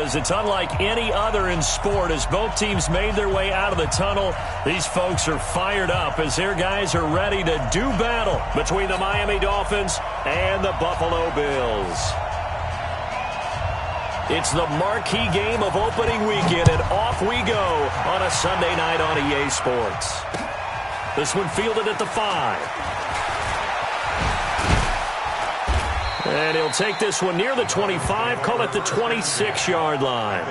is it's unlike any other in sport. As both teams made their way out of the tunnel, these folks are fired up as their guys are ready to do battle between the Miami Dolphins and the Buffalo Bills. It's the marquee game of opening weekend, and off we go on a Sunday night on EA Sports. This one fielded at the 5. And he'll take this one near the 25, call it the 26-yard line.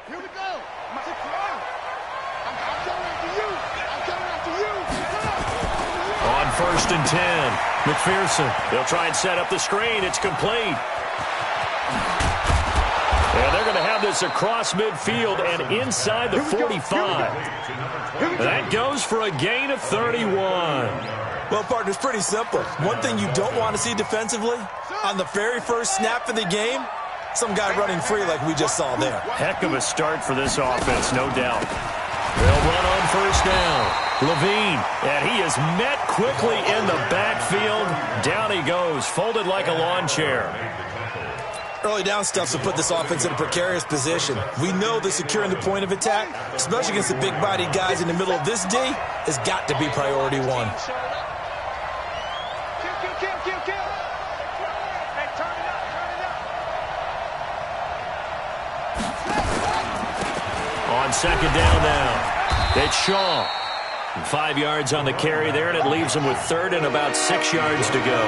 Here we go. I'm coming after you. I'm coming after you. On 1st and 10, McPherson. They'll try and set up the screen. It's complete. And they're going to have this across midfield and inside the 45. That goes for a gain of 31. Well, partner, it's pretty simple. One thing you don't want to see defensively, on the very first snap of the game, some guy running free like we just saw there. Heck of a start for this offense, no doubt. They'll run on 1st down. Levine, and he is met quickly in the backfield. Down he goes, folded like a lawn chair. Early down stuff will put this offense in a precarious position. We know that securing the point of attack, especially against the big-bodied guys in the middle of this D, has got to be priority one. On 2nd down now, it's Shaw. 5 yards on the carry there, and it leaves him with 3rd and about 6 yards to go.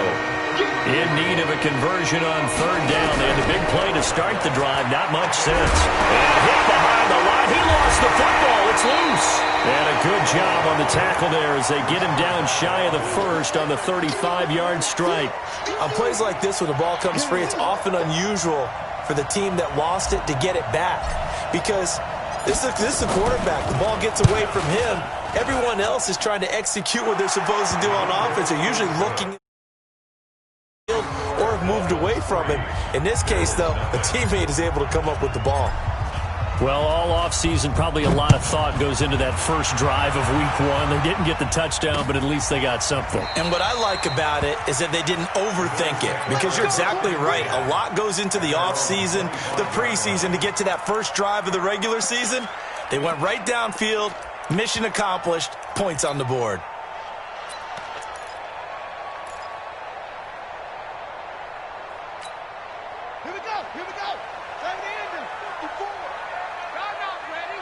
In need of a conversion on 3rd down. They had a big play to start the drive, not much sense. And hit behind the line. He lost the football. It's loose. And a good job on the tackle there as they get him down shy of the 1st on the 35-yard strike. On plays like this, when the ball comes free, it's often unusual for the team that lost it to get it back. Because this is the quarterback. The ball gets away from him. Everyone else is trying to execute what they're supposed to do on offense. They're usually looking or have moved away from him. In this case, though, a teammate is able to come up with the ball. Well, all offseason, probably a lot of thought goes into that first drive of week 1. They didn't get the touchdown, but at least they got something. And what I like about it is that they didn't overthink it, because you're exactly right. A lot goes into the offseason, the preseason, to get to that first drive of the regular season. They went right downfield, mission accomplished, points on the board. Here we go. Here we go. Tight end and 54. Timeout ready.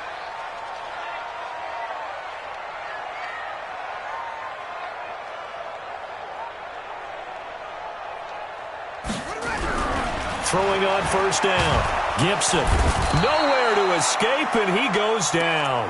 Throwing on 1st down. Gibson, nowhere to escape, and he goes down.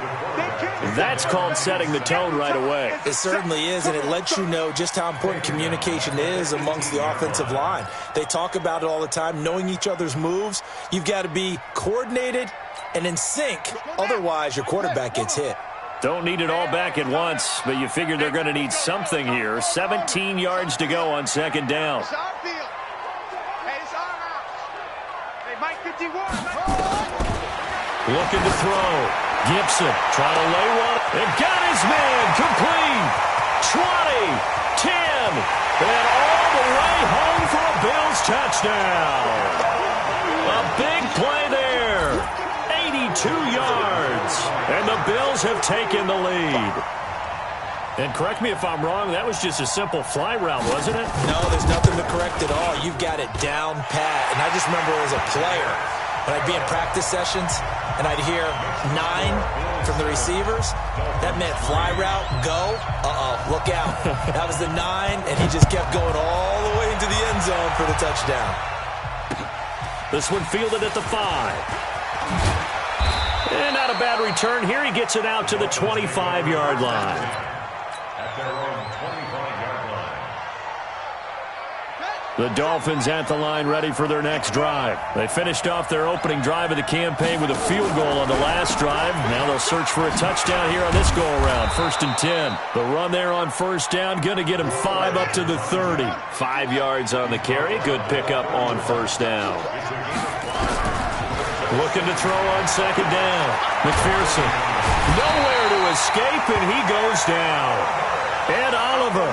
That's called setting the tone right away. It certainly is, and it lets you know just how important communication is amongst the offensive line. They talk about it all the time, knowing each other's moves. You've got to be coordinated and in sync. Otherwise, your quarterback gets hit. Don't need it all back at once, but you figure they're going to need something here. 17 yards to go on 2nd down. Looking to throw. Gibson trying to lay one. And got his man complete. 20, 10, and all the way home for a Bills touchdown. A big play there. 82 yards. And the Bills have taken the lead. And correct me if I'm wrong, that was just a simple fly route, wasn't it? No, there's nothing to correct at all. You've got it down pat. And I just remember as a player, when I'd be in practice sessions and I'd hear 9 from the receivers, that meant fly route, go. Look out. That was the 9, and he just kept going all the way into the end zone for the touchdown. This one fielded at the 5. And not a bad return here. He gets it out to the 25-yard line. At their own 25-yard line. The Dolphins at the line ready for their next drive. They finished off their opening drive of the campaign with a field goal on the last drive. Now they'll search for a touchdown here on this go-around. 1st and 10. The run there on first down, going to get him 5 up to the 30. 5 yards on the carry. Good pickup on first down. Looking to throw on second down. McPherson. Nowhere to escape, and he goes down. Ed Oliver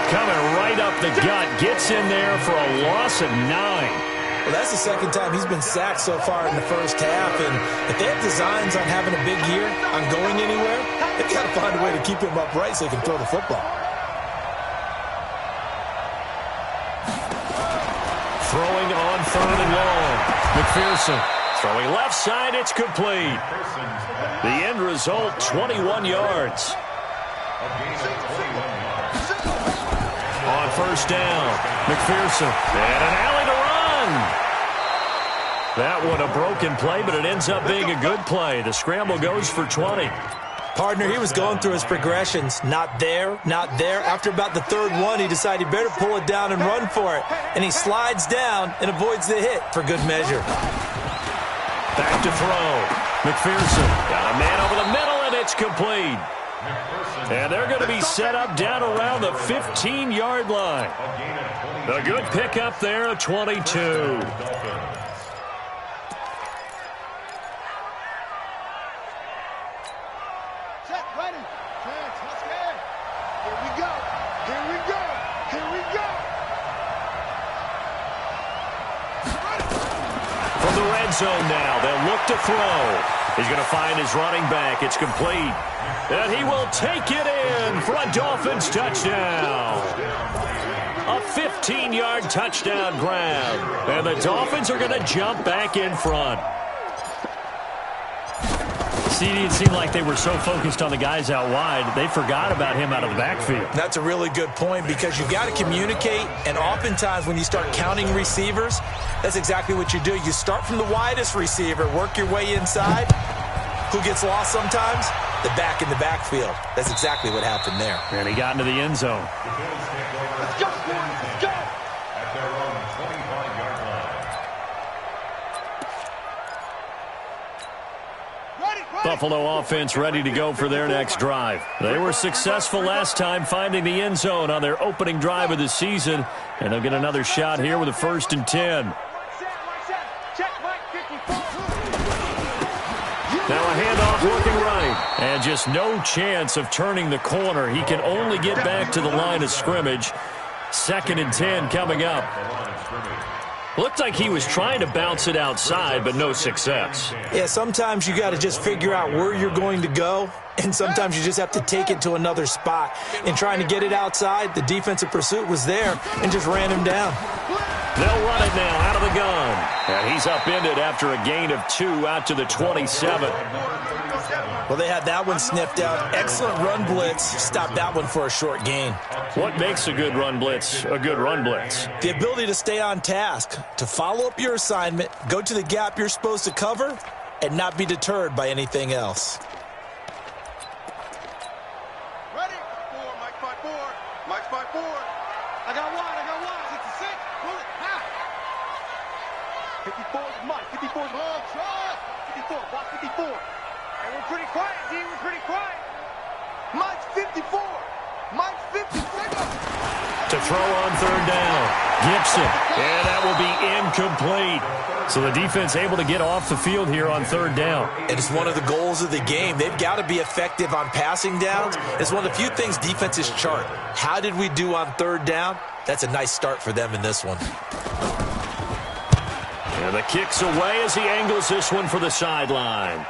coming right up the gut. Gets in there for a loss of 9. Well, that's the second time he's been sacked so far in the first half. And if they have designs on having a big year, on going anywhere, they've got to find a way to keep him upright so he can throw the football. Throwing on 3rd and long. McPherson. Throwing left side, it's complete. The end result, 21 yards. On first down, McPherson. And an alley to run. That one a broken play, but it ends up being a good play. The scramble goes for 20. Partner, he was going through his progressions. Not there, not there. After about the 3rd one, he decided he better pull it down and run for it. And he slides down and avoids the hit for good measure. Back to throw. McPherson got a man over the middle, and it's complete. And they're going to be set up down around the 15-yard line. A good pickup there of 22. Check, ready. Let's go. Here we go. Here we go. Here we go. From the red zone now, they'll look to throw. He's going to find his running back. It's complete. And he will take it in for a Dolphins touchdown. A 15-yard touchdown grab. And the Dolphins are going to jump back in front. See, it seemed like they were so focused on the guys out wide, they forgot about him out of the backfield. That's a really good point because you've got to communicate, and oftentimes when you start counting receivers, that's exactly what you do. You start from the widest receiver, work your way inside. Who gets lost sometimes? The back in the backfield. That's exactly what happened there. And he got into the end zone. Let's go, boys. Let's go. At their own 25-yard line. Ready. Buffalo offense ready to go for their next drive. They were successful last time finding the end zone on their opening drive of the season, and they'll get another shot here with a 1st and 10. Now a handoff looking right, and just no chance of turning the corner. He can only get back to the line of scrimmage. 2nd and 10 coming up. Looked like he was trying to bounce it outside, but no success. Yeah, sometimes you got to just figure out where you're going to go, and sometimes you just have to take it to another spot. In trying to get it outside, the defensive pursuit was there and just ran him down. They'll run it now out of the gun. And he's upended after a gain of 2 out to the 27. Well, they had that one sniffed out. Excellent run blitz. Stopped that one for a short gain. What makes a good run blitz a good run blitz? The ability to stay on task, to follow up your assignment, go to the gap you're supposed to cover, and not be deterred by anything else. Ready. 4, Mike 5-4. Mike 5-4. I got one. 66. Pull it. Ha. 54 is Mike. 54 is long. 54. Block 54. And we're pretty quiet, D. We're pretty quiet. Mike's 54. Mike's 54. To throw on 3rd down. Gibson. And that will be incomplete. So the defense able to get off the field here on 3rd down. And it's one of the goals of the game. They've got to be effective on passing downs. It's one of the few things defenses chart. How did we do on 3rd down? That's a nice start for them in this one. And the kick's away as he angles this one for the sideline.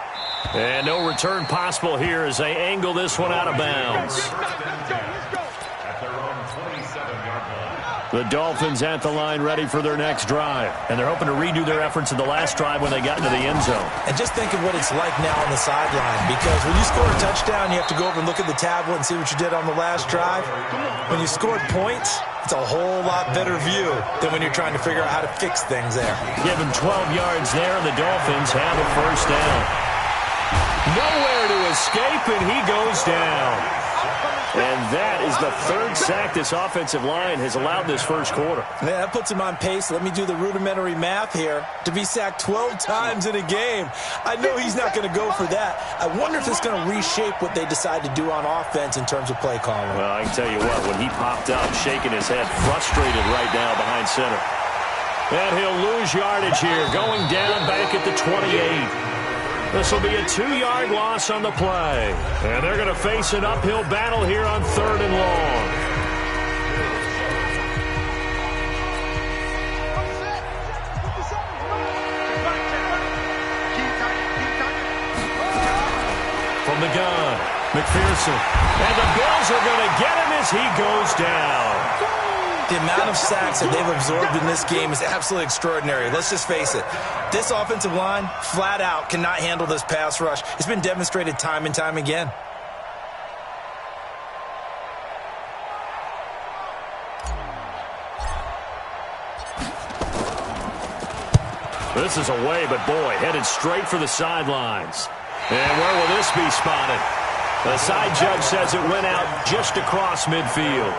And no return possible here as they angle this one out of bounds. At their own 27-yard line. The Dolphins at the line ready for their next drive. And they're hoping to redo their efforts in the last drive when they got into the end zone. And just think of what it's like now on the sideline, because when you score a touchdown, you have to go over and look at the tablet and see what you did on the last drive. When you scored points, it's a whole lot better view than when you're trying to figure out how to fix things there. Give him 12 yards there, and the Dolphins have a 1st down. Nowhere to escape, and he goes down. And that is the third sack this offensive line has allowed this first quarter. Yeah, that puts him on pace. Let me do the rudimentary math here. To be sacked 12 times in a game. I know he's not going to go for that. I wonder if it's going to reshape what they decide to do on offense in terms of play calling. Well, I can tell you what, when he popped up, shaking his head, frustrated right now behind center. And he'll lose yardage here, going down back at the 28. This will be a 2-yard loss on the play. And they're going to face an uphill battle here on 3rd and long. From the gun, McPherson. And the Bills are going to get him as he goes down. The amount of sacks that they've absorbed in this game is absolutely extraordinary. Let's just face it. This offensive line, flat out, cannot handle this pass rush. It's been demonstrated time and time again. This is away, but boy, headed straight for the sidelines. And where will this be spotted? The side judge says it went out just across midfield.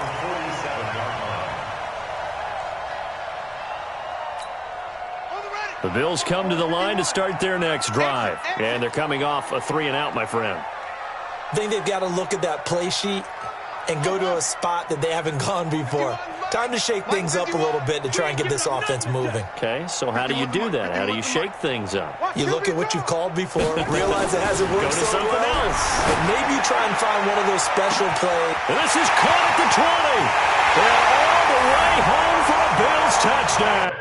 The Bills come to the line to start their next drive. And they're coming off a 3-and-out, my friend. I think they've got to look at that play sheet and go to a spot that they haven't gone before. Time to shake things up a little bit to try and get this offense moving. Okay, so how do you do that? How do you shake things up? You look at what you've called before, realize it hasn't worked Go to something else. But maybe you try and find one of those special plays. And this is caught at the 20. And all the way home for a Bills touchdown.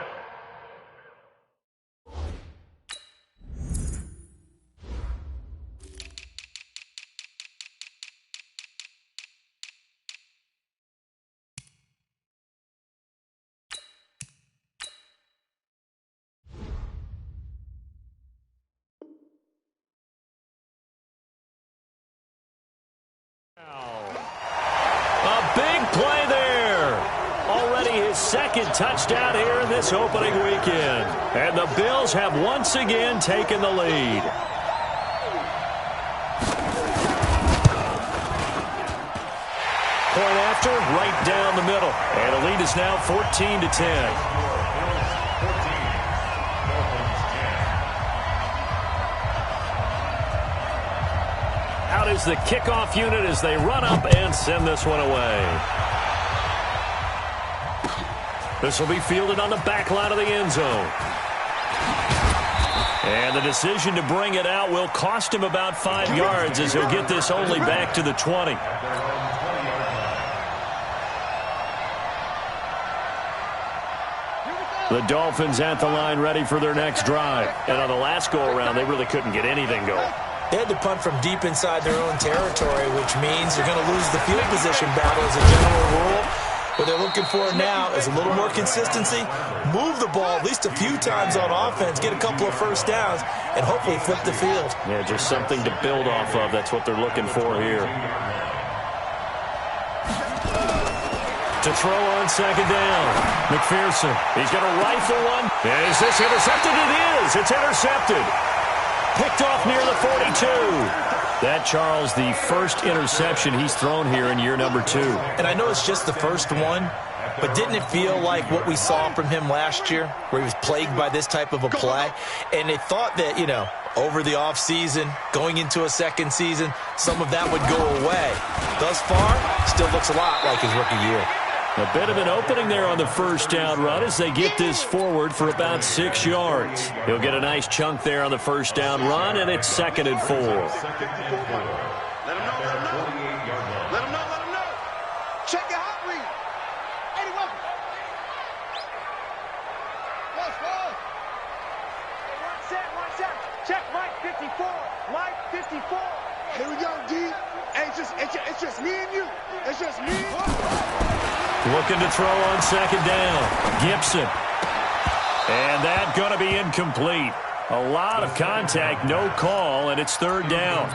A big play there. Already his second touchdown here in this opening weekend. And the Bills have once again taken the lead. Point after, right down the middle. And the lead is now 14-10. Out is the kickoff unit as they run up and send this one away. This will be fielded on the back line of the end zone. And the decision to bring it out will cost him about 5 yards as he'll get this only back to the 20. The Dolphins at the line ready for their next drive. And on the last go-around, they really couldn't get anything going. They had to punt from deep inside their own territory, which means they're going to lose the field position battle as a general rule. What they're looking for now is a little more consistency, move the ball at least a few times on offense, get a couple of first downs, and hopefully flip the field. Yeah, just something to build off of. That's what they're looking for here. To throw on second down. McPherson. He's going to rifle one. Is this intercepted? It is. It's intercepted. Picked off near the 42. That, Charles, the first interception he's thrown here in year number 2. And I know it's just the first one, but didn't it feel like what we saw from him last year, where he was plagued by this type of a play? And they thought that, you know, over the offseason, going into a second season, some of that would go away. Thus far, still looks a lot like his rookie year. A bit of an opening there on the first down run as they get this forward for about 6 yards. He'll get a nice chunk there on the first down run, and it's 2nd and 4. Let him know, let him know. Let him know, let him know. Check your hot read. Eddie, welcome. One set. Check Mike 54. Mike 54. Here we go, D. Hey, it's just me and you. It's just me and you. Looking to throw on second down. Gibson. And that going to be incomplete. A lot of contact, no call, and it's 3rd down.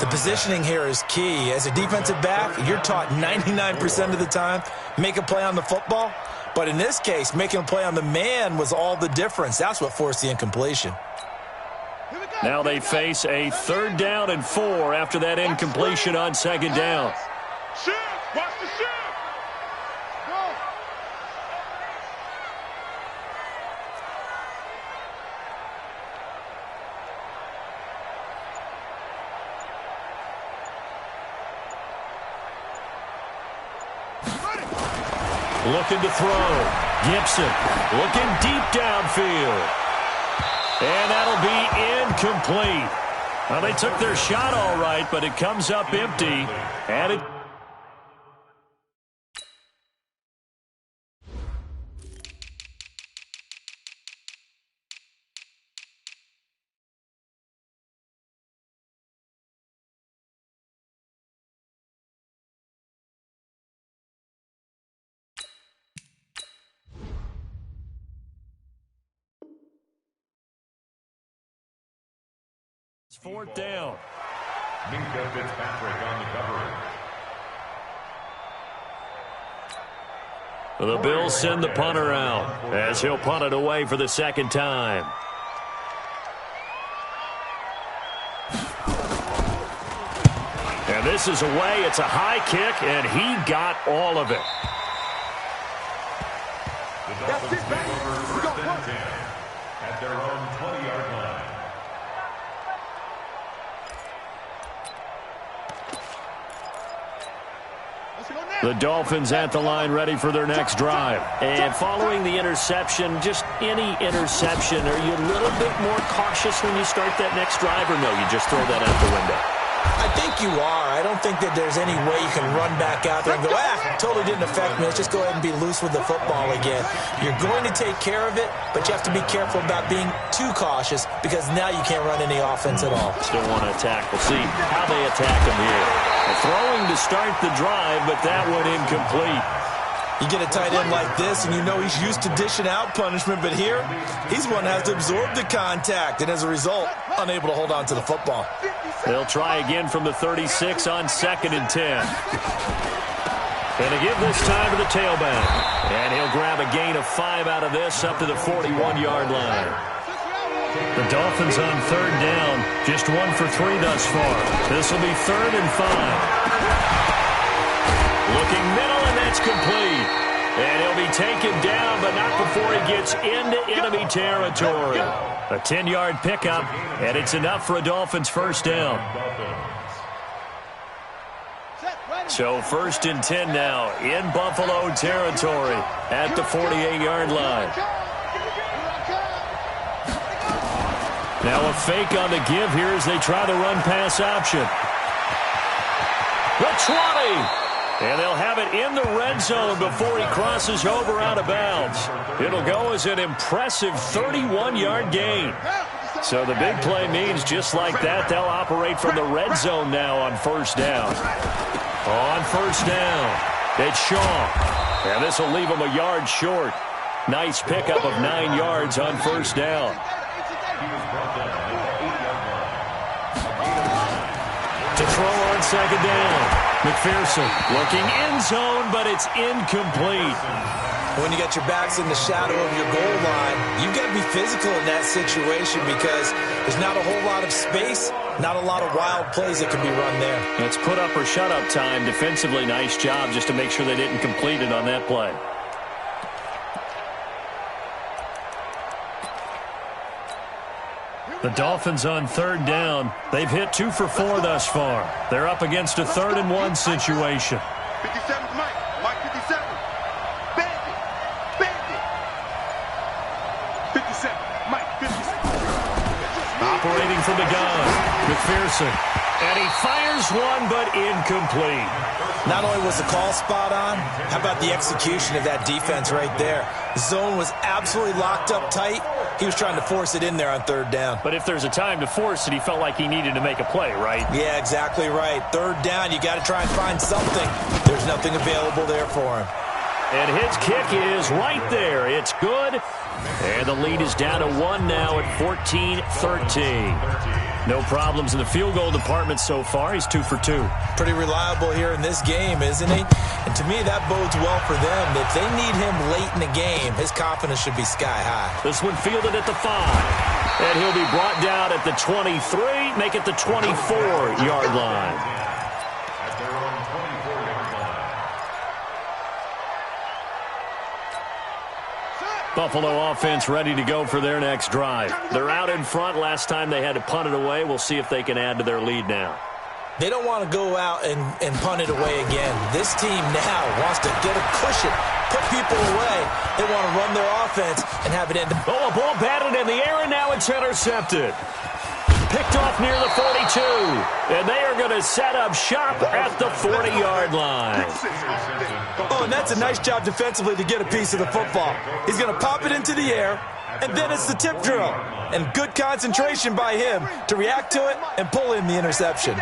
The positioning here is key. As a defensive back, you're taught 99% of the time, make a play on the football. But in this case, making a play on the man was all the difference. That's what forced the incompletion. Here we go. Now they face a 3rd down and 4 after that incompletion on 2nd down. Shift! Watch the shift! Go! Looking to throw. Gibson looking deep downfield. And that'll be incomplete. Well, they took their shot all right, but it comes up empty. And it... It's 4th down. Minka Fitzpatrick on the coverage. The Bills send the punter out as he'll punt it away for the 2nd time. And this is away. It's a high kick, and he got all of it. The Dolphins take over 1st and 10 at their own 20-yard line. The Dolphins at the line ready for their next drive. And following the interception, just any interception, are you a little bit more cautious when you start that next drive, or no, you just throw that out the window? I think you are. I don't think that there's any way you can run back out there and go, totally didn't affect me. Let's just go ahead and be loose with the football again. You're going to take care of it, but you have to be careful about being too cautious because now you can't run any offense at all. Still want to attack. We'll see how they attack him here. Throwing to start the drive, but that one incomplete. You get a tight end like this, and you know he's used to dishing out punishment, but here, he's one that has to absorb the contact, and as a result, unable to hold on to the football. They'll try again from the 36 on 2nd and 10. Gonna give this time to the tailback. And he'll grab a gain of 5 out of this up to the 41-yard line. The Dolphins on 3rd down, just 1 for 3 thus far. This will be 3rd and 5. Looking middle, and that's complete. And he'll be taken down, but not before he gets into enemy territory. A 10-yard pickup, and it's enough for a Dolphins 1st down. So 1st and 10 now in Buffalo territory at the 48-yard line. Now a fake on the give here as they try the run-pass option. The 20! And they'll have it in the red zone before he crosses over out of bounds. It'll go as an impressive 31-yard gain. So the big play means just like that, they'll operate from the red zone now on 1st down. On 1st down, it's Shaw. And this will leave him a yard short. Nice pickup of 9 yards on 1st down. To throw on 2nd down. McPherson looking end zone, but it's incomplete. When you got your backs in the shadow of your goal line, you've got to be physical in that situation because there's not a whole lot of space, not a lot of wild plays that can be run there. It's put up or shut up time. Defensively, nice job just to make sure they didn't complete it on that play. The Dolphins on 3rd down. They've hit 2 for 4 thus far. They're up against a 3rd and 1 situation. 57's Mike. Mike 57. Bandit. Bandit. 57. Mike 57. Operating from the gun. McPherson. And he fires one, but incomplete. Not only was the call spot on, how about the execution of that defense right there? The zone was absolutely locked up tight. He was trying to force it in there on 3rd down. But if there's a time to force it, he felt like he needed to make a play, right? Yeah, exactly right. 3rd down, you got to try and find something. There's nothing available there for him. And his kick is right there. It's good. And the lead is down to 1 now at 14-13. No problems in the field goal department so far. He's 2 for 2. Pretty reliable here in this game, isn't he? And to me, that bodes well for them. If they need him late in the game, his confidence should be sky high. This one fielded at the 5. And he'll be brought down at the 23, make it the 24-yard line. At their own 24-yard line. Buffalo offense ready to go for their next drive. They're out in front. Last time they had to punt it away. We'll see if they can add to their lead now. They don't want to go out and punt it away again. This team now wants to get a cushion, put people away. They want to run their offense and have it end. Oh, a ball batted in the air, and now it's intercepted. Picked off near the 42. And they are going to set up shop at the 40-yard line. Oh, and that's a nice job defensively to get a piece of the football. He's going to pop it into the air, and then it's the tip drill. And good concentration by him to react to it and pull in the interception.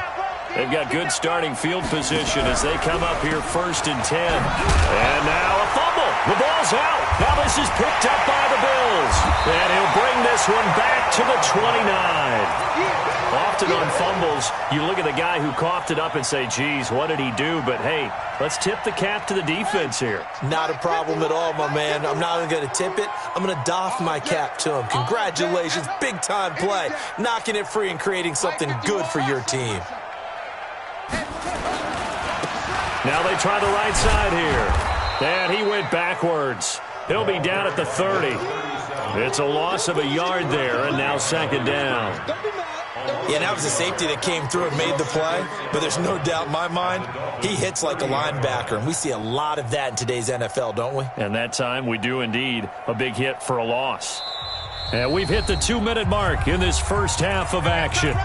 They've got good starting field position as they come up here 1st and 10. And now a fumble. The ball's out. Now this is picked up by the Bills. And he'll bring this one back to the 29. Often on fumbles, you look at the guy who coughed it up and say, geez, what did he do? But, hey, let's tip the cap to the defense here. Not a problem at all, my man. I'm not even going to tip it. I'm going to doff my cap to him. Congratulations. Big-time play. Knocking it free and creating something good for your team. Now they try the right side here. And he went backwards. He'll be down at the 30. It's a loss of a yard there, and now 2nd down. Yeah, that was a safety that came through and made the play, but there's no doubt in my mind, he hits like a linebacker, and we see a lot of that in today's NFL, don't we? And that time we do indeed a big hit for a loss. And we've hit the 2-minute mark in this first half of action.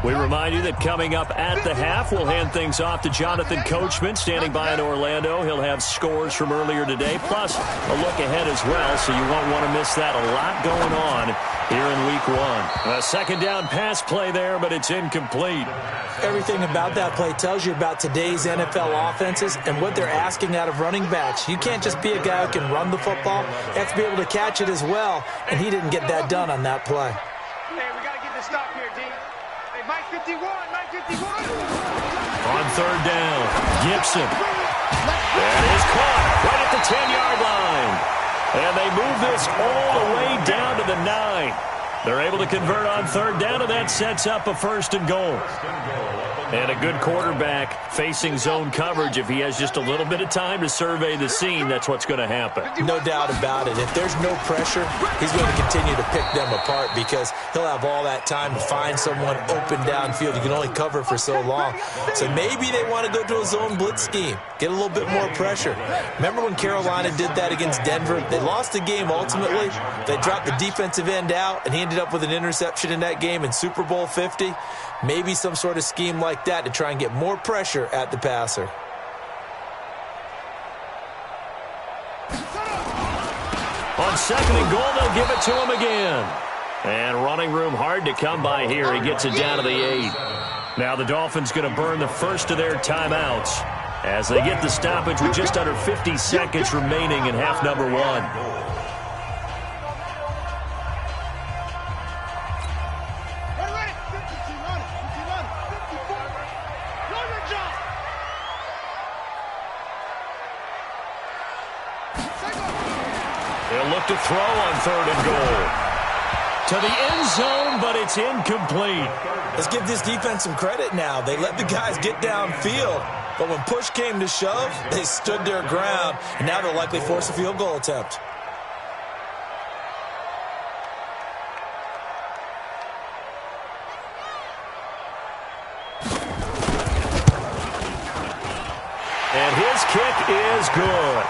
We remind you that coming up at the half, we'll hand things off to Jonathan Coachman, standing by in Orlando. He'll have scores from earlier today, plus a look ahead as well, so you won't want to miss that. A lot going on here in Week 1. A 2nd down pass play there, but it's incomplete. Everything about that play tells you about today's NFL offenses and what they're asking out of running backs. You can't just be a guy who can run the football. You have to be able to catch it as well, and he didn't get that done on that play. Hey, we got to get the stop here, D. Hey, Mike 51, Mike 51. On 3rd down, Gibson. That is caught right at the 10-yard line. And they move this all the way down to the 9. They're able to convert on 3rd down, and that sets up a 1st and goal. And a good quarterback facing zone coverage. If he has just a little bit of time to survey the scene, that's what's going to happen. No doubt about it. If there's no pressure, he's going to continue to pick them apart because he'll have all that time to find someone open downfield. You can only cover for so long. So maybe they want to go to a zone blitz scheme, get a little bit more pressure. Remember when Carolina did that against Denver? They lost the game ultimately. They dropped the defensive end out, and he ended up with an interception in that game in Super Bowl 50. Maybe some sort of scheme like that to try and get more pressure at the passer. On 2nd and goal, they'll give it to him again. And running room hard to come by here. He gets it down to the 8. Now the Dolphins going to burn the first of their timeouts as they get the stoppage with just under 50 seconds remaining in half number 1. To throw on 3rd and goal. To the end zone, but it's incomplete. Let's give this defense some credit now. They let the guys get downfield, but when push came to shove, they stood their ground, and now they'll likely force a field goal attempt. And his kick is good.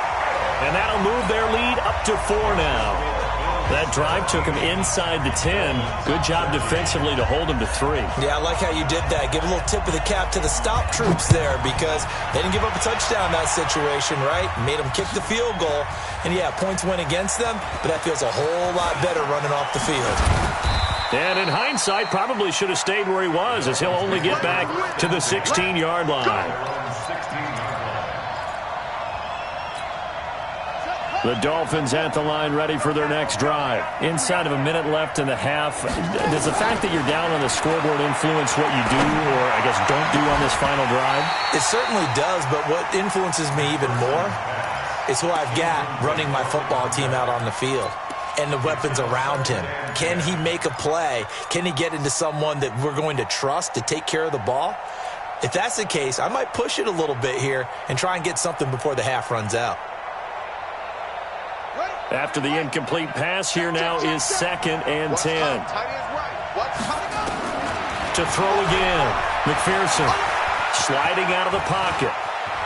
And that'll move their lead up to 4 now. That drive took him inside the 10. Good job defensively to hold him to 3. Yeah, I like how you did that. Give a little tip of the cap to the stop troops there because they didn't give up a touchdown in that situation, right? Made them kick the field goal. And, yeah, points went against them, but that feels a whole lot better running off the field. And in hindsight, probably should have stayed where he was as he'll only get back to the 16-yard line. The Dolphins at the line ready for their next drive. Inside of a minute left in the half, does the fact that you're down on the scoreboard influence what you do, or I guess don't do on this final drive? It certainly does, but what influences me even more is who I've got running my football team out on the field and the weapons around him. Can he make a play? Can he get into someone that we're going to trust to take care of the ball? If that's the case, I might push it a little bit here and try and get something before the half runs out. After the incomplete pass, here now is 2nd and 10. To throw again, McPherson sliding out of the pocket.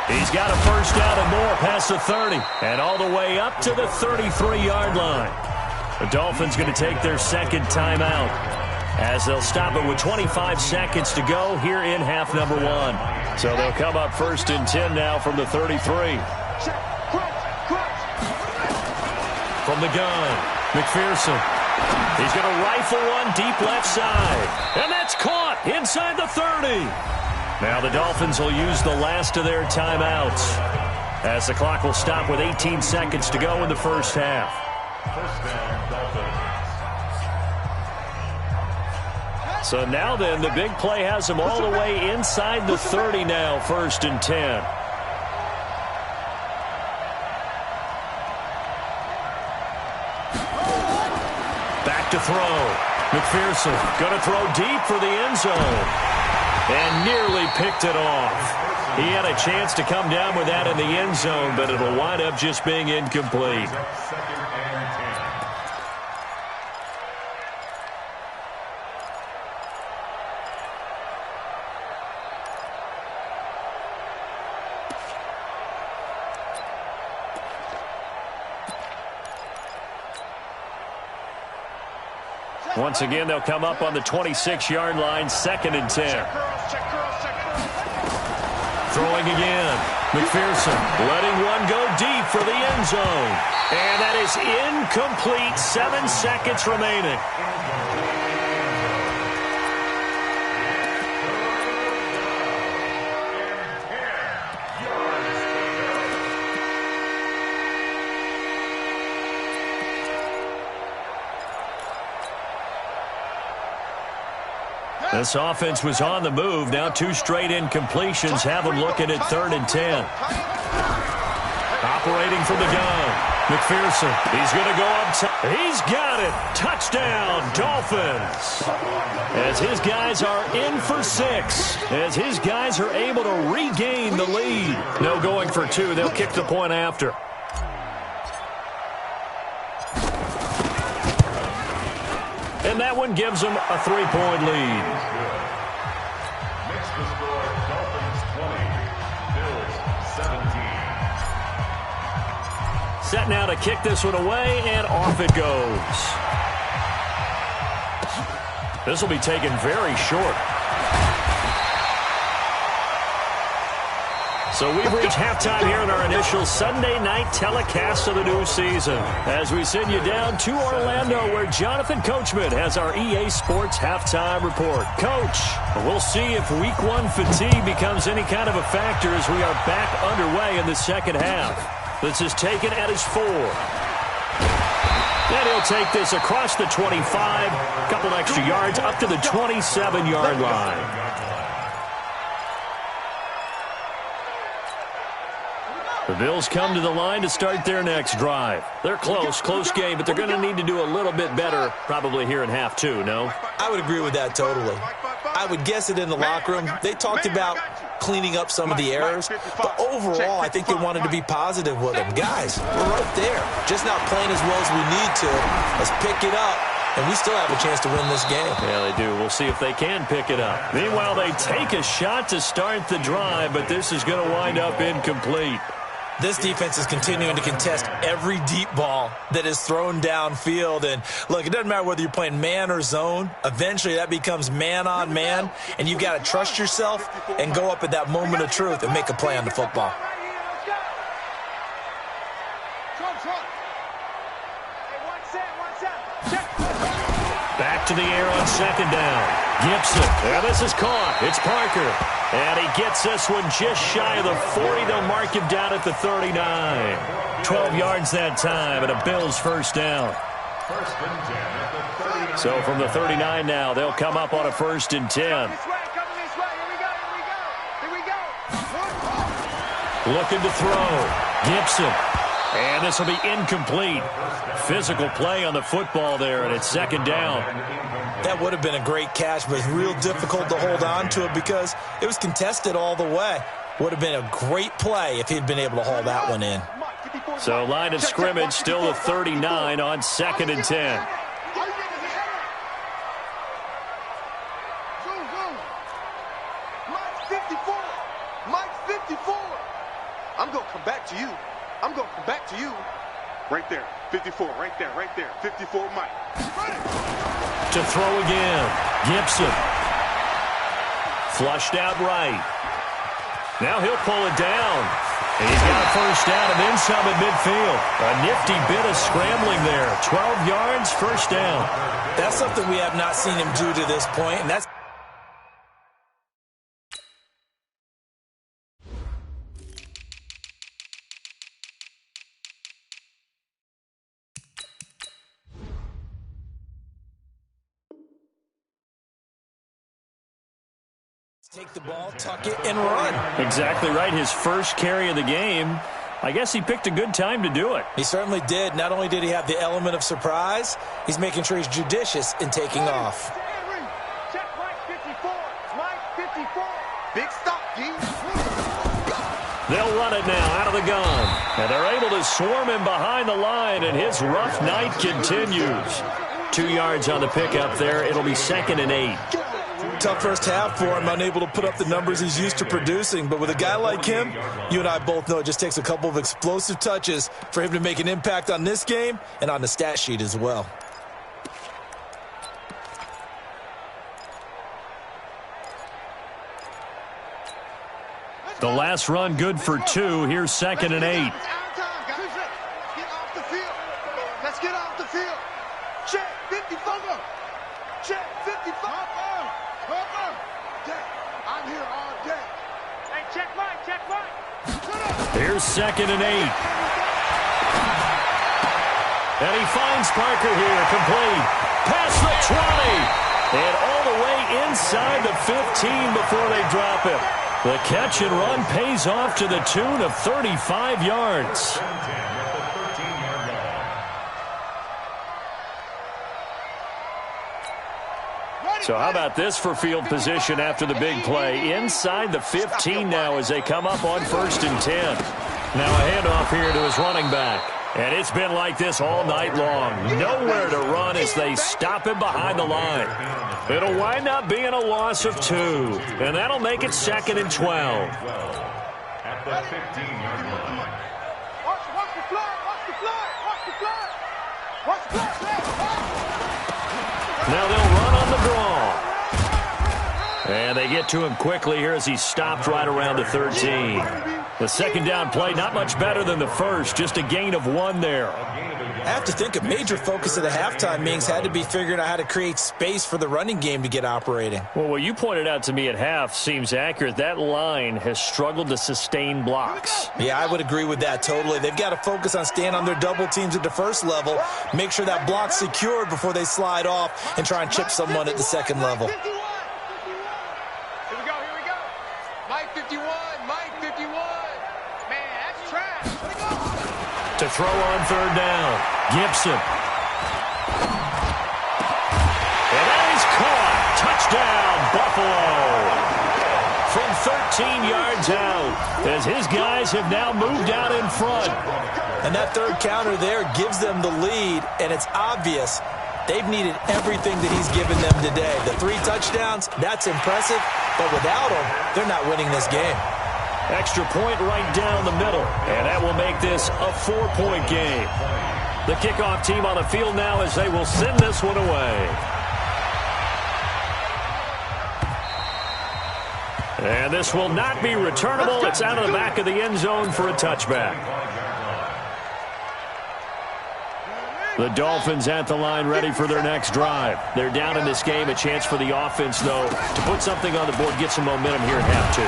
He's got a first down and more past the 30 and all the way up to the 33-yard line. The Dolphins going to take their second timeout as they'll stop it with 25 seconds to go here in half number 1. So they'll come up 1st and 10 now from the 33. From the gun, McPherson. He's going to rifle one deep left side. And that's caught inside the 30. Now the Dolphins will use the last of their timeouts as the clock will stop with 18 seconds to go in the first half. First down, Dolphins. So now then, the big play has them all the way inside the 30 now, 1st and 10. To throw. McPherson going to throw deep for the end zone. And nearly picked it off. He had a chance to come down with that in the end zone, but it'll wind up just being incomplete. Once again, they'll come up on the 26-yard line, 2nd and 10. Throwing again. McPherson letting one go deep for the end zone. And that is incomplete. 7 seconds remaining. This offense was on the move. Now 2 straight incompletions have them looking at 3rd and 10. Operating from the gun. McPherson, he's going to go up top. He's got it. Touchdown, Dolphins. As his guys are in for 6. As his guys are able to regain the lead. No going for 2. They'll kick the point after. And that one gives them a 3-point lead. Makes the score Dolphins 20, Bills 17. Set now to kick this one away, and off it goes. This will be taken very short. So we've reached halftime here in our initial Sunday night telecast of the new season as we send you down to Orlando where Jonathan Coachman has our EA Sports halftime report. Coach, we'll see if week 1 fatigue becomes any kind of a factor as we are back underway in the second half. This is taken at his 4. And he'll take this across the 25, a couple extra yards up to the 27-yard line. The Bills come to the line to start their next drive. They're close game, but they're going to need to do a little bit better probably here in half 2, no? I would agree with that totally. I would guess it in the locker room. They talked about cleaning up some of the errors, but overall, I think they wanted to be positive with them. Guys, we're right there. Just not playing as well as we need to. Let's pick it up, and we still have a chance to win this game. Yeah, they do. We'll see if they can pick it up. Meanwhile, they take a shot to start the drive, but this is going to wind up incomplete. This defense is continuing to contest every deep ball that is thrown downfield. And, look, it doesn't matter whether you're playing man or zone. Eventually, that becomes man on man, and you've got to trust yourself and go up at that moment of truth and make a play on the football. Back to the air on 2nd down. Gibson. Yeah, this is caught. It's Parker. And he gets this one just shy of the 40. They'll mark him down at the 39. 12 yards that time, and a Bills first down. So from the 39 now, they'll come up on a 1st and 10. Looking to throw. Gibson. And this will be incomplete. Physical play on the football there, and it's 2nd down. That would have been a great catch, but it's real difficult to hold on to it because it was contested all the way. Would have been a great play if he'd been able to haul that one in. So line of scrimmage still the 39 on 2nd and 10. Mike 54. Mike 54. I'm going to come back to you. I'm going to come back to you. Right there. 54. Right there. Right there. 54 Mike. To throw again. Gibson. Flushed out right. Now he'll pull it down. And he's got a 1st down and then some at midfield. A nifty bit of scrambling there. 12 yards, 1st down. That's something we have not seen him do to this point, and that's take the ball, tuck it, and run. Exactly right. His first carry of the game. I guess he picked a good time to do it. He certainly did. Not only did he have the element of surprise, he's making sure he's judicious in taking off. Check Mike 54. Mike 54. Big stop, G. They'll run it now out of the gun. And they're able to swarm him behind the line, and his rough night continues. 2 yards on the pickup there. It'll be 2nd and 8. Tough first half for him, unable to put up the numbers he's used to producing. But with a guy like him, you and I both know it just takes a couple of explosive touches for him to make an impact on this game and on the stat sheet as well. The last run good for 2. Here's 2nd and 8. Get off the field. Let's get off the field. Check 54. Check 55. I'm here all day. Hey, check Mike. Check Mike. Here's 2nd and 8. And he finds Parker here, complete. Past the 20. And all the way inside the 15 before they drop him. The catch and run pays off to the tune of 35 yards. So how about this for field position after the big play? Inside the 15 now as they come up on 1st and 10. Now a handoff here to his running back. And it's been like this all night long. Nowhere to run as they stop him behind the line. It'll wind up being a loss of 2. And that'll make it 2nd and 12. At the 15-yard line. Watch the flag. Watch the flag. Watch the flag. Watch the flag. Now they'll run on the draw. And they get to him quickly here as he stopped right around the 13. The 2nd down play, not much better than the first, just a gain of 1 there. I have to think a major focus of the halftime meetings had to be figuring out how to create space for the running game to get operating. Well, what you pointed out to me at half seems accurate. That line has struggled to sustain blocks. Yeah, I would agree with that totally. They've got to focus on staying on their double teams at the first level, make sure that block's secured before they slide off and try and chip someone at the second level. Here we go. Mike 51. Mike 51. Man, that's trash. To throw on 3rd down, Gibson. And that is caught. Touchdown, Buffalo. From 13 yards out, as his guys have now moved out in front. And that 3rd counter there gives them the lead, and it's obvious they've needed everything that he's given them today. The 3 touchdowns, that's impressive, but without him, they're not winning this game. Extra point right down the middle, and that will make this a 4-point game. The kickoff team on the field now as they will send this one away. And this will not be returnable. It's out of the back of the end zone for a touchback. The Dolphins at the line ready for their next drive. They're down in this game. A chance for the offense, though, to put something on the board, get some momentum here at half two.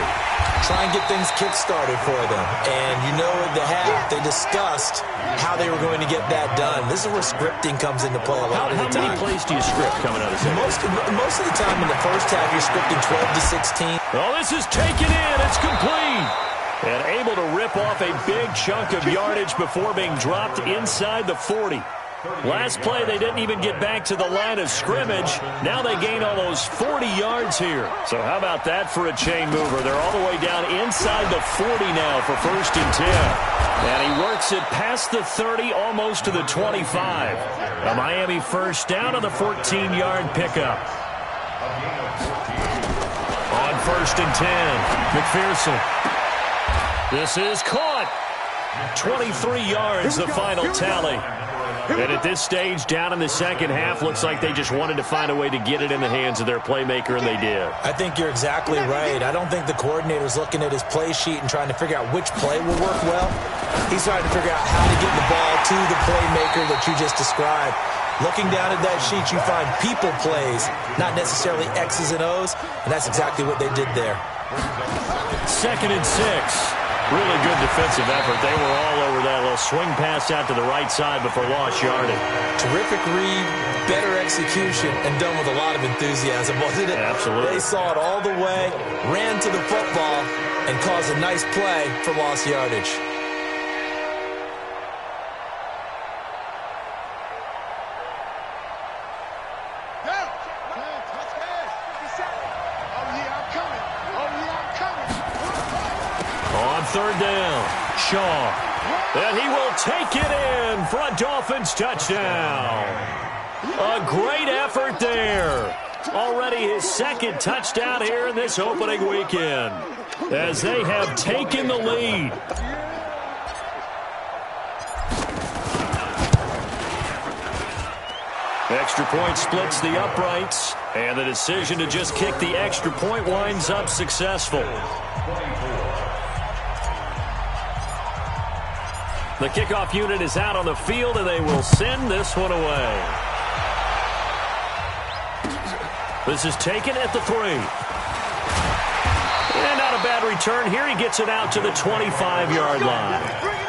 Try and get things kick-started for them. And you know at the half, they discussed how they were going to get that done. This is where scripting comes into play a lot of the time. How many plays do you script coming out of the second? Most of the time in the first half, you're scripting 12 to 16. Oh, this is taken in. It's complete. And able to rip off a big chunk of yardage before being dropped inside the 40. Last play, they didn't even get back to the line of scrimmage. Now they gain almost 40 yards here. So how about that for a chain mover? They're all the way down inside the 40 now for 1st and 10. And he works it past the 30, almost to the 25. A Miami first down on the 14-yard pickup. On 1st and 10, McPherson. This is caught. 23 yards, the final tally. And at this stage, down in the second half, looks like they just wanted to find a way to get it in the hands of their playmaker, and they did. I think you're exactly right. I don't think the coordinator's looking at his play sheet and trying to figure out which play will work well. He's trying to figure out how to get the ball to the playmaker that you just described. Looking down at that sheet, you find people plays, not necessarily X's and O's, and that's exactly what they did there. 2nd and 6. Really good defensive effort. They were all over that little swing pass out to the right side before lost yardage. Terrific read, better execution, and done with a lot of enthusiasm, wasn't it? Absolutely. They saw it all the way, ran to the football, and caused a nice play for lost yardage. Third down, Shaw. And he will take it in for a Dolphins touchdown. A great effort there. Already his 2nd touchdown here in this opening weekend, as they have taken the lead. Extra point splits the uprights, and the decision to just kick the extra point winds up successful. The kickoff unit is out on the field, and they will send this one away. This is taken at the 3. And not a bad return here. He gets it out to the 25-yard line.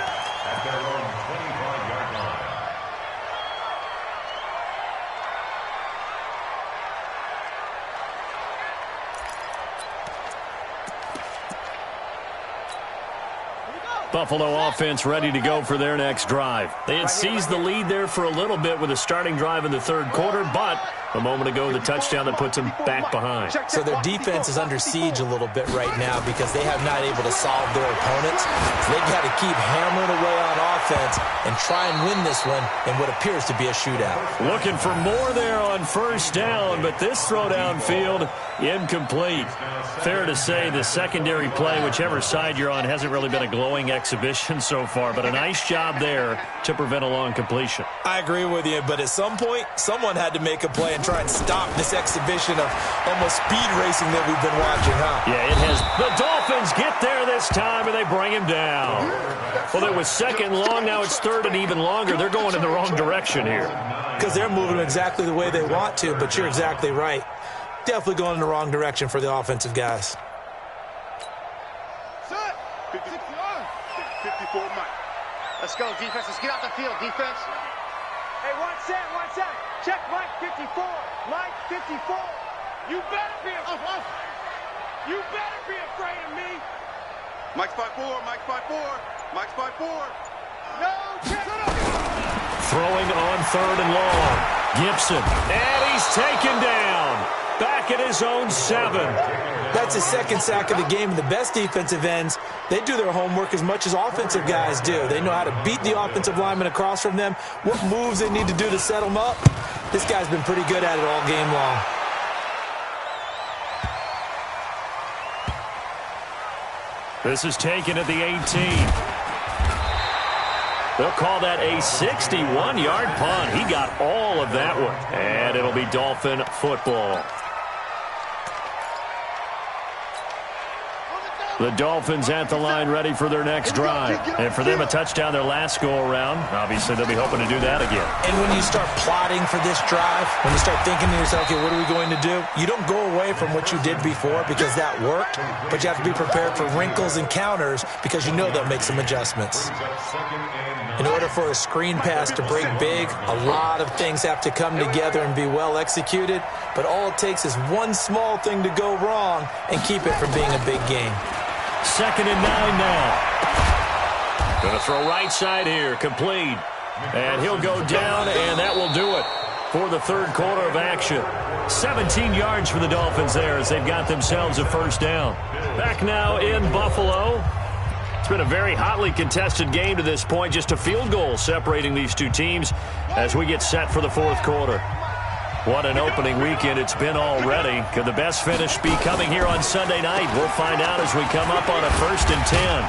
Buffalo offense ready to go for their next drive. They had seized the lead there for a little bit with a starting drive in the 3rd quarter, but a moment ago, the touchdown that puts them back behind. So their defense is under siege a little bit right now because they have not able to solve their opponents. So they've got to keep hammering away on offense and try and win this one in what appears to be a shootout. Looking for more there on 1st down, but this throw downfield, incomplete. Fair to say the secondary play, whichever side you're on, hasn't really been a glowing exhibition so far, but a nice job there to prevent a long completion. I agree with you, but at some point, someone had to make a play and try and stop this exhibition of almost speed racing that we've been watching, huh? Yeah, it has. The Dolphins get there this time, and they bring him down. Well, it was 2nd long. Now it's 3rd and even longer. They're going in the wrong direction here. Because they're moving exactly the way they want to, but you're exactly right. Definitely going in the wrong direction for the offensive guys. 54 Mike. Let's go, defense. Let's get out the field, defense. Hey, 1 second. Check Mike 54. Mike 54. You better be afraid. You better be afraid of me. Mike's 5'4. Mike's 5'4. Mike's 5'4. No, check. Throwing on 3rd and long. Gibson. And he's taken down. Back at his own 7. That's his 2nd sack of the game. And the best defensive ends, they do their homework as much as offensive guys do. They know how to beat the offensive lineman across from them, what moves they need to do to set them up. This guy's been pretty good at it all game long. This is taken at the 18. They'll call that a 61-yard punt. He got all of that one. And it'll be Dolphin football. The Dolphins at the line ready for their next drive. And for them, a touchdown their last go-around. Obviously, they'll be hoping to do that again. And when you start plotting for this drive, when you start thinking to yourself, okay, what are we going to do? You don't go away from what you did before because that worked, but you have to be prepared for wrinkles and counters because you know they'll make some adjustments. In order for a screen pass to break big, a lot of things have to come together and be well executed, but all it takes is one small thing to go wrong and keep it from being a big game. 2nd and 9 now. Going to throw right side here, complete. And he'll go down, and that will do it for the third quarter of action. 17 yards for the Dolphins there as they've got themselves a first down. Back now in Buffalo. It's been a very hotly contested game to this point. Just a field goal separating these two teams as we get set for the fourth quarter. What an opening weekend it's been already. Could the best finish be coming here on Sunday night? We'll find out as we come up on a 1st and 10.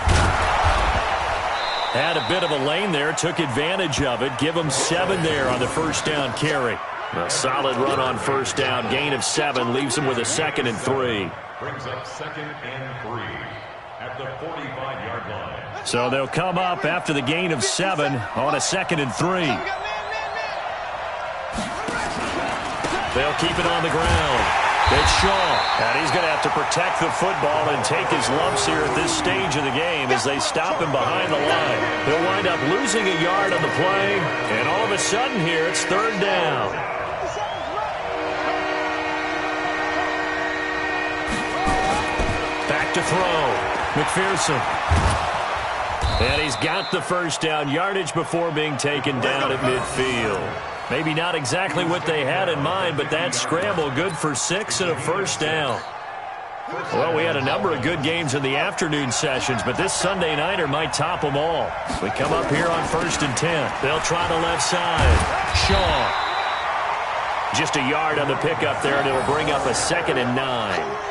Had a bit of a lane there, took advantage of it. Give them 7 there on the first down carry. A solid run on first down. Gain of 7 leaves them with a 2nd and 3. Brings up 2nd and 3 at the 45-yard line. So they'll come up after the gain of 7 on a 2nd and 3. They'll keep it on the ground. It's Shaw, and he's going to have to protect the football and take his lumps here at this stage of the game as they stop him behind the line. He'll wind up losing a yard on the play, and all of a sudden here it's 3rd down. Back to throw. McPherson. And he's got the first down, yardage before being taken down at midfield. Maybe not exactly what they had in mind, but that scramble good for 6 and a first down. Well, we had a number of good games in the afternoon sessions, but this Sunday nighter might top them all. We come up here on 1st and 10. They'll try the left side. Shaw. Just a yard on the pickup there, and it'll bring up a 2nd and 9.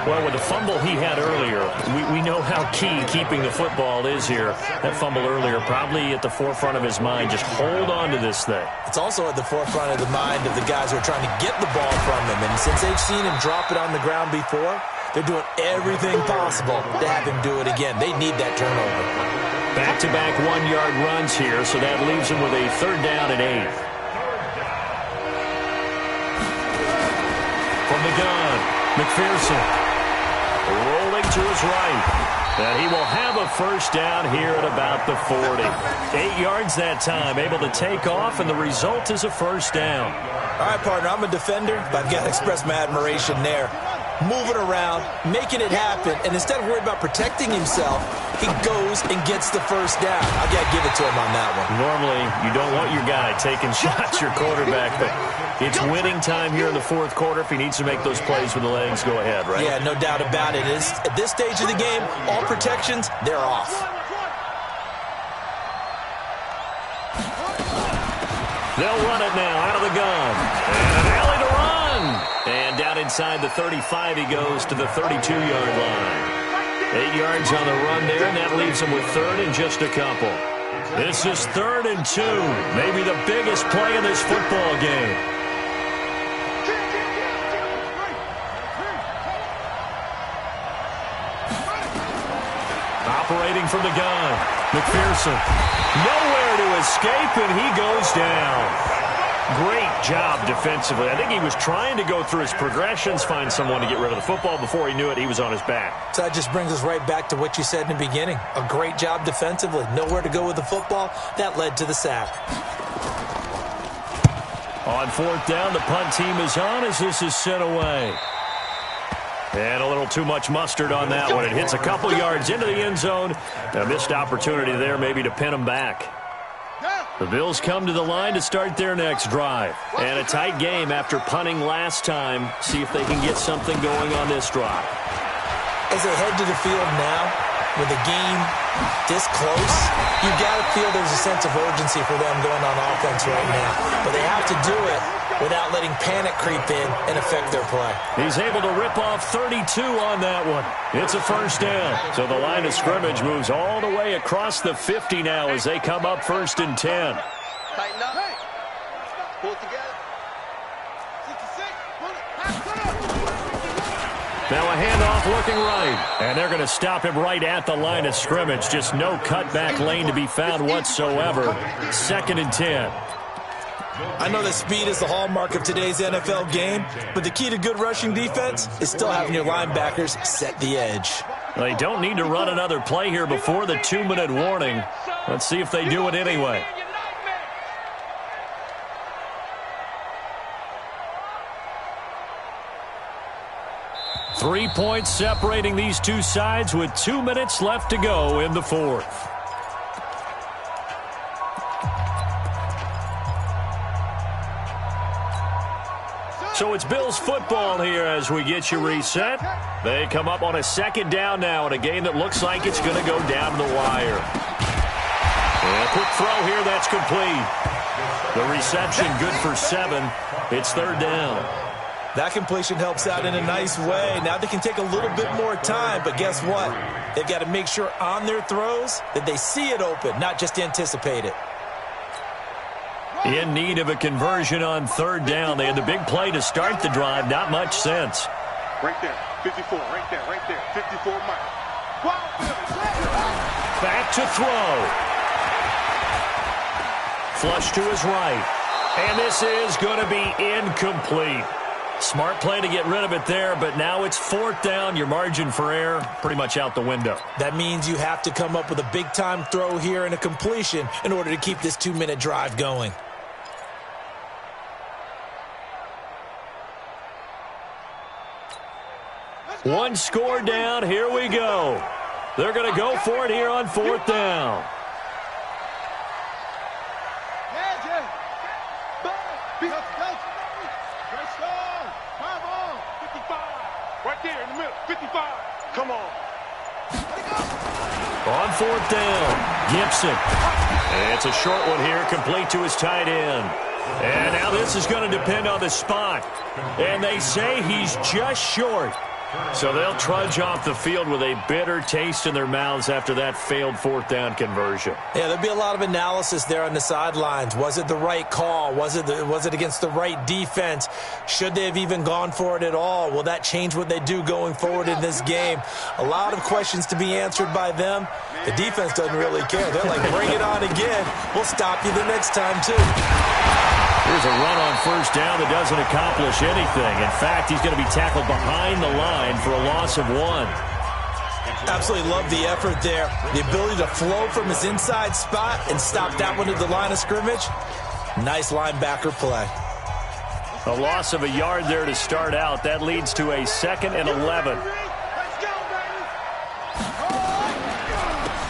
Well, with the fumble he had earlier, we know how key keeping the football is here. That fumble earlier probably at the forefront of his mind. Just hold on to this thing. It's also at the forefront of the mind of the guys who are trying to get the ball from him. And since they've seen him drop it on the ground before, they're doing everything possible to have him do it again. They need that turnover. Back-to-back 1-yard runs here, so that leaves him with a 3rd down and 8. From the gun, McPherson. Rolling to his right. And he will have a first down here at about the 40. 8 yards that time, able to take off, and the result is a first down. All right, partner, I'm a defender, but I've got to express my admiration there. Moving around, making it happen, and instead of worrying about protecting himself, he goes and gets the first down. I've got to give it to him on that one. Normally, you don't want your guy taking shots, your quarterback, but it's winning time here in the fourth quarter. If he needs to make those plays with the legs, go ahead, right? Yeah, no doubt about it. At this stage of the game, all protections, they're off. They'll run it now out of the gun. And an alley to run. And down inside the 35, he goes to the 32-yard line. 8 yards on the run there, and that leaves him with 3rd and just a couple. This is 3rd and 2. Maybe the biggest play in this football game. Operating from the gun. McPherson. Nowhere to escape, and he goes down. Great job defensively. I think he was trying to go through his progressions, find someone to get rid of the football. Before he knew it, he was on his back. So that just brings us right back to what you said in the beginning. A great job defensively. Nowhere to go with the football. That led to the sack. On 4th down, the punt team is on as this is sent away. And a little too much mustard on that one. It hits a couple yards into the end zone. A missed opportunity there maybe to pin them back. The Bills come to the line to start their next drive. And a tight game after punting last time. See if they can get something going on this drive. As they head to the field now, with the game this close, you've got to feel there's a sense of urgency for them going on offense right now. But they have to do it without letting panic creep in and affect their play. He's able to rip off 32 on that one. It's a first down. So the line of scrimmage moves all the way across the 50 now as they come up 1st and 10. Tighten up. Pull it together. 66. Pull it. Now a handoff looking right. And they're going to stop him right at the line of scrimmage. Just no cutback lane to be found whatsoever. 2nd and 10. I know that speed is the hallmark of today's NFL game, but the key to good rushing defense is still having your linebackers set the edge. They don't need to run another play here before the 2-minute warning. Let's see if they do it anyway. Three points separating these two sides with 2 minutes left to go in the fourth. So it's Bills football here as we get you reset. They come up on a 2nd down now in a game that looks like it's going to go down the wire. And a quick throw here, that's complete. The reception good for 7. It's 3rd down. That completion helps out in a nice way. Now they can take a little bit more time, but guess what? They've got to make sure on their throws that they see it open, not just anticipate it. In need of a conversion on 3rd down. They had the big play to start the drive. Not much sense. Right there. 54. Right there. Right there. 54 miles. Back to throw. Flush to his right. And this is going to be incomplete. Smart play to get rid of it there, but now it's 4th down. Your margin for error pretty much out the window. That means you have to come up with a big-time throw here and a completion in order to keep this 2-minute drive going. One score down. Here we go. They're going to go for it here on 4th down. Right there in the middle. 55. Come on. On 4th down, Gibson. It's a short one here, complete to his tight end. And now this is going to depend on the spot. And they say he's just short. So they'll trudge off the field with a bitter taste in their mouths after that failed 4th down conversion. Yeah, there'll be a lot of analysis there on the sidelines. Was it the right call? Was it against the right defense? Should they have even gone for it at all? Will that change what they do going forward in this game? A lot of questions to be answered by them. The defense doesn't really care. They're like, bring it on again. We'll stop you the next time, too. Here's a run on 1st down that doesn't accomplish anything. In fact, he's going to be tackled behind the line for a loss of 1. Absolutely love the effort there. The ability to flow from his inside spot and stop that one at the line of scrimmage. Nice linebacker play. A loss of a yard there to start out. That leads to a 2nd and 11.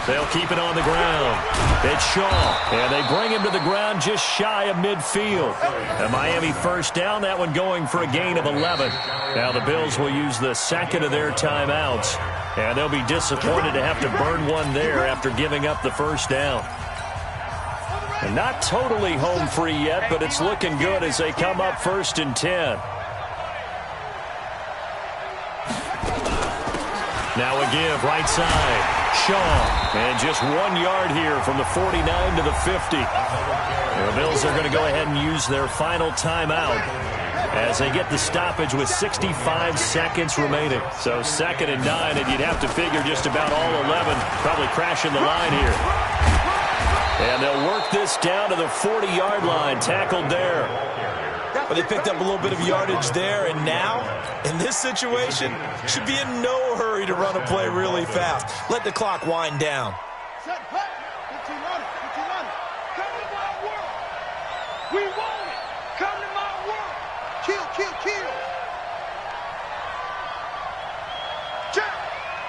They'll keep it on the ground. It's Shaw, and they bring him to the ground just shy of midfield. A Miami 1st down, that one going for a gain of 11. Now the Bills will use the 2nd of their timeouts, and they'll be disappointed to have to burn one there after giving up the 1st down. And not totally home free yet, but it's looking good as they come up 1st and 10. Now a give, right side. Shaw, and just 1 yard here from the 49 to the 50. The Bills are going to go ahead and use their final timeout as they get the stoppage with 65 seconds remaining. So 2nd and 9, and you'd have to figure just about all 11 probably crashing the line here. And they'll work this down to the 40-yard line, tackled there. But they picked up a little bit of yardage there, and now, in this situation, should be in no hurry to run a play really fast. Let the clock wind down. Set, hut. 15 on it. 15 on it. Come to my world. We want it. Come to my world. Kill, kill, kill. Jack,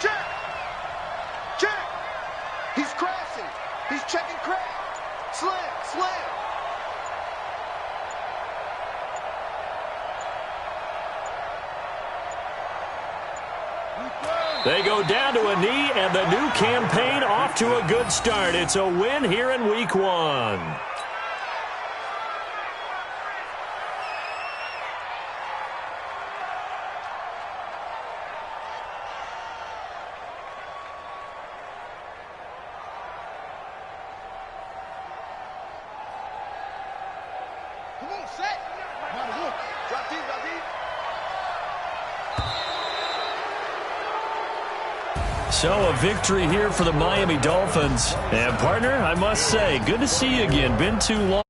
Jack, Jack. He's crashing. He's checking crash. Slam, slam. They go down to a knee, and the new campaign off to a good start. It's a win here in Week 1. Come on, set. Drop deep, drop deep. So a victory here for the Miami Dolphins. And, partner, I must say, good to see you again. Been too long.